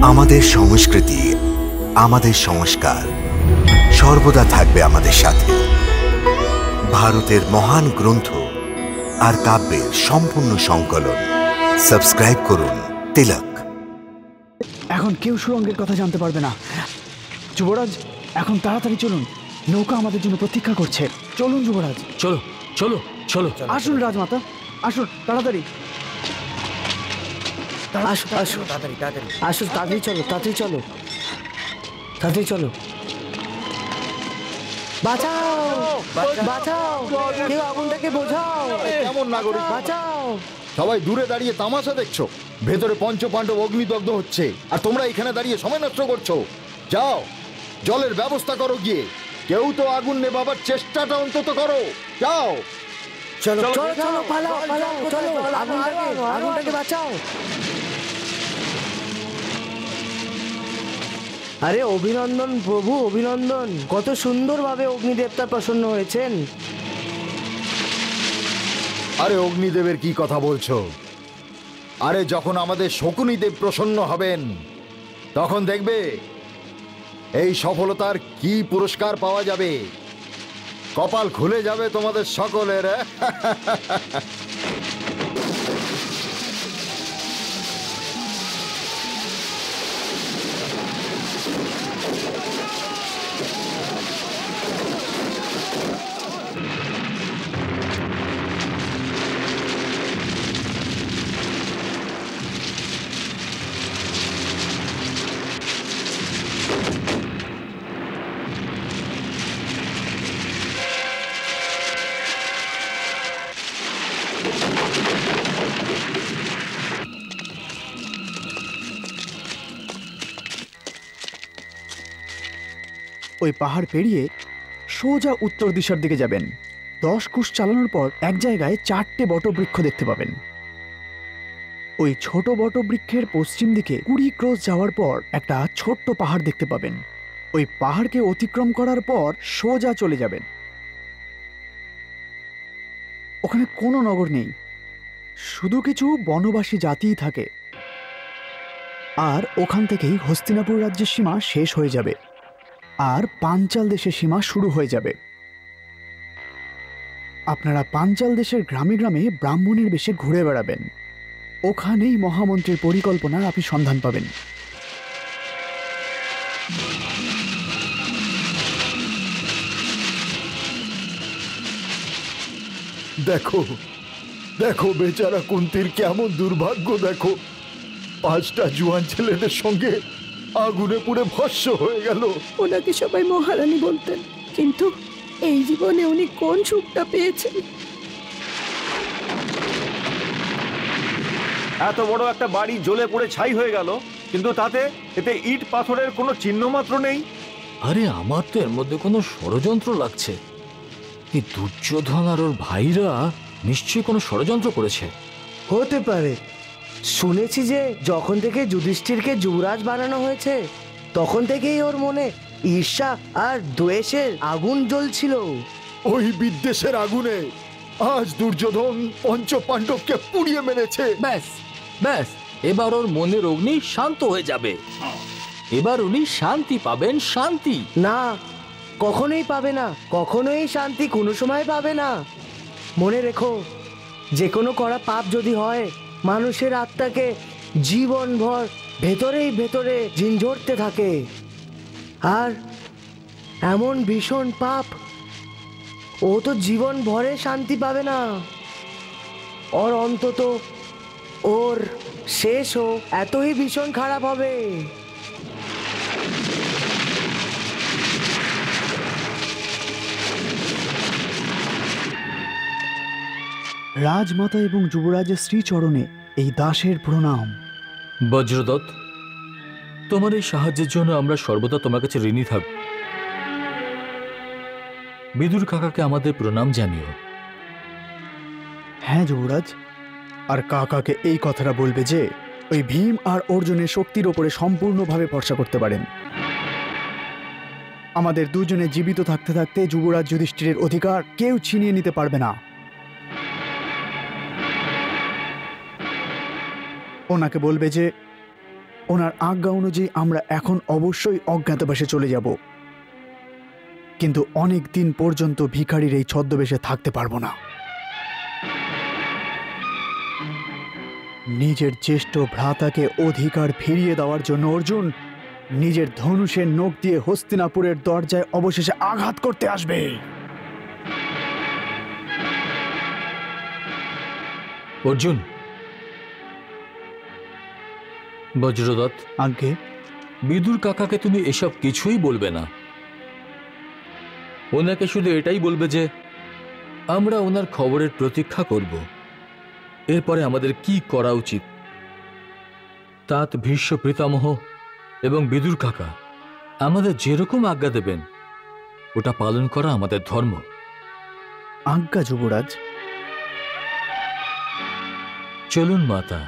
আমাদের সংস্কৃতি, আমাদের সংস্কার সর্বদা থাকবে আমাদের সাথে। ভারতের মহান গ্রন্থ আর কাব্যের সম্পূর্ণ সংকলন। সাবস্ক্রাইব করুন তিলক। এখন কেউ সুরঙ্গের কথা জানতে পারবে না। যুবরাজ, এখন তাড়াতাড়ি চলুন, নৌকা আমাদের জন্য প্রতীক্ষা করছে। চলুন যুবরাজ। চলো চলো চলো। আসুন রাজমাতা, আসুন তাড়াতাড়ি। আসুন আসুন তাড়াতাড়ি তাড়াতাড়ি আসুন, তাড়াতাড়ি চলো, তাড়াতাড়ি চলো, তাড়াতাড়ি চলো। বাঁচাও বাঁচাও, কেউ আগুনটাকে বোঝাও। কেমন নাগরিক, বাঁচাও। সবাই দূরে দাঁড়িয়ে তামাশা দেখছো, ভেতরে পঞ্চপাণ্ডব অগ্নিদগ্ধ হচ্ছে আর তোমরা এখানে দাঁড়িয়ে সময় নষ্ট করছো। যাও, জলের ব্যবস্থা করো গিয়ে। কেউ তো আগুন নেভাবার চেষ্টাটা অন্তত করো। যাও চলো চলো চলো, পালাও পালাও, চলো, আগুনটাকে বাঁচাও। আরে অভিনন্দন প্রভু, অভিনন্দন। কত সুন্দরভাবে অগ্নিদেবতা প্রসন্ন হয়েছেন। আরে অগ্নিদেবের কি কথা বলছো? আরে যখন আমাদের শকুনিদেব প্রসন্ন হবেন তখন দেখবে এই সফলতার কি পুরস্কার পাওয়া যাবে। কপাল খুলে যাবে তোমাদের সকলের। ওই পাহাড় পেরিয়ে সোজা উত্তর দিশার দিকে যাবেন। 10 কোষ চালানোর পর এক জায়গায় 4টে বটবৃক্ষ দেখতে পাবেন। ওই ছোট বটবৃক্ষের পশ্চিম দিকে 20 ক্রোশ যাওয়ার পর একটা ছোট্ট পাহাড় দেখতে পাবেন। ওই পাহাড়কে অতিক্রম করার পর সোজা চলে যাবেন। ওখানে কোনো নগর নেই, শুধু কিছু বনবাসী জাতিই থাকে। আর ওখান থেকেই হস্তিনাপুর রাজ্যের সীমা শেষ হয়ে যাবে আর পাঞ্চাল দেশের সীমা শুরু হয়ে যাবে। আপনারা পাঞ্চাল দেশের গ্রামে গ্রামে ব্রাহ্মণের বেশে ঘুরে বেড়াবেন। ওখানেই মহামন্ত্রীর পরিকল্পনার আপনি সন্ধান পাবেন। দেখো দেখো বেচারা কুন্তির কেমন দুর্ভাগ্য। দেখো, 5টা জুয়ান ছেলেদের সঙ্গে আগুনে পুড়ে ভস্ম হয়ে গেল। ওনাকে সবাই মহারানী বলতেন, কিন্তু এই জীবনে উনি কোন সুখটা পেয়েছেন? এত বড় একটা বাড়ি জ্বলে পুড়ে ছাই হয়ে গেল, কিন্তু এতে ইট পাথরের কোনো চিহ্ন মাত্র নেই। আরে আমার তো এর মধ্যে কোনো ষড়যন্ত্র লাগছে। এই দুর্যোধন আর ওর ভাইরা নিশ্চয়ই কোনো ষড়যন্ত্র করেছে। হতে পারে। শুনেছি যে যখন থেকে যুধিষ্ঠিরকে যুবরাজ বানানো হয়েছে তখন থেকেই ওর মনে ঈর্ষা আর দ্বেষের আগুন জ্বলছিল। ওই বিদ্বেষের আগুনে আজ দুর্যোধন পঞ্চপাণ্ডবকে পুড়িয়ে মেরেছে। ব্যাস ব্যাস, এবার ওর মনের অগ্নি শান্ত হয়ে যাবে। এবার উনি শান্তি পাবেন, শান্তি। না, কখনোই পাবে না, কখনোই শান্তি কোনো সময় পাবে না। মনে রেখো, যে কোনো করা পাপ যদি হয় মানুষের আত্মাকে জীবনভর ভেতরেই ভেতরে ঝিঞ্ঝরতে থাকে। আর এমন ভীষণ পাপ, ও তো জীবন ভরে শান্তি পাবে না। ওর অন্তত ওর শেষও এতই ভীষণ খারাপ হবে। রাজমাতা এবং যুবরাজের শ্রীচরণে এই দাসের প্রণাম। বজ্রদত্ত, তোমার এই সাহায্যের জন্য আমরা সর্বদা তোমার কাছে ঋণী থাকব। বিদুর কাকাকে আমাদের প্রণাম জানিও। হ্যাঁ যুবরাজ, আর কাকাকে এই কথাটা বলবে যে ওই ভীম আর অর্জুনের শক্তির ওপরে সম্পূর্ণভাবে ভরসা করতে পারেন। আমাদের দুজনে জীবিত থাকতে থাকতে যুবরাজ যুধিষ্ঠিরের অধিকার কেউ ছিনিয়ে নিতে পারবে না। ওনাকে বলবে যে ওনার আজ্ঞা অনুযায়ী আমরা এখন অবশ্যই অজ্ঞাতবাসে চলে যাব, কিন্তু অনেক দিন পর্যন্ত ভিখারির এই ছদ্মবেশে থাকতে পারবো না। নিজের জ্যেষ্ঠ ভ্রাতাকে অধিকার ফিরিয়ে দেওয়ার জন্য অর্জুন নিজের ধনুষের নখ দিয়ে হস্তিনাপুরের দরজায় অবশেষে আঘাত করতে আসবে। অর্জুন, বজ্রদত্ত, আজ্ঞে। বিদুর কাকাকে তুমি এসব কিছুই বলবে না। ওনাকে শুধু এটাই বলবে যে আমরা ওনার খবরের প্রতীক্ষা করব, এরপরে আমাদের কি করা উচিত। তাত ভীষ্ম পিতামহ এবং বিদুর কাকা আমাদের যেরকম আজ্ঞা দেবেন ওটা পালন করা আমাদের ধর্ম। আজ্ঞা যুবরাজ। চলুন মাতা।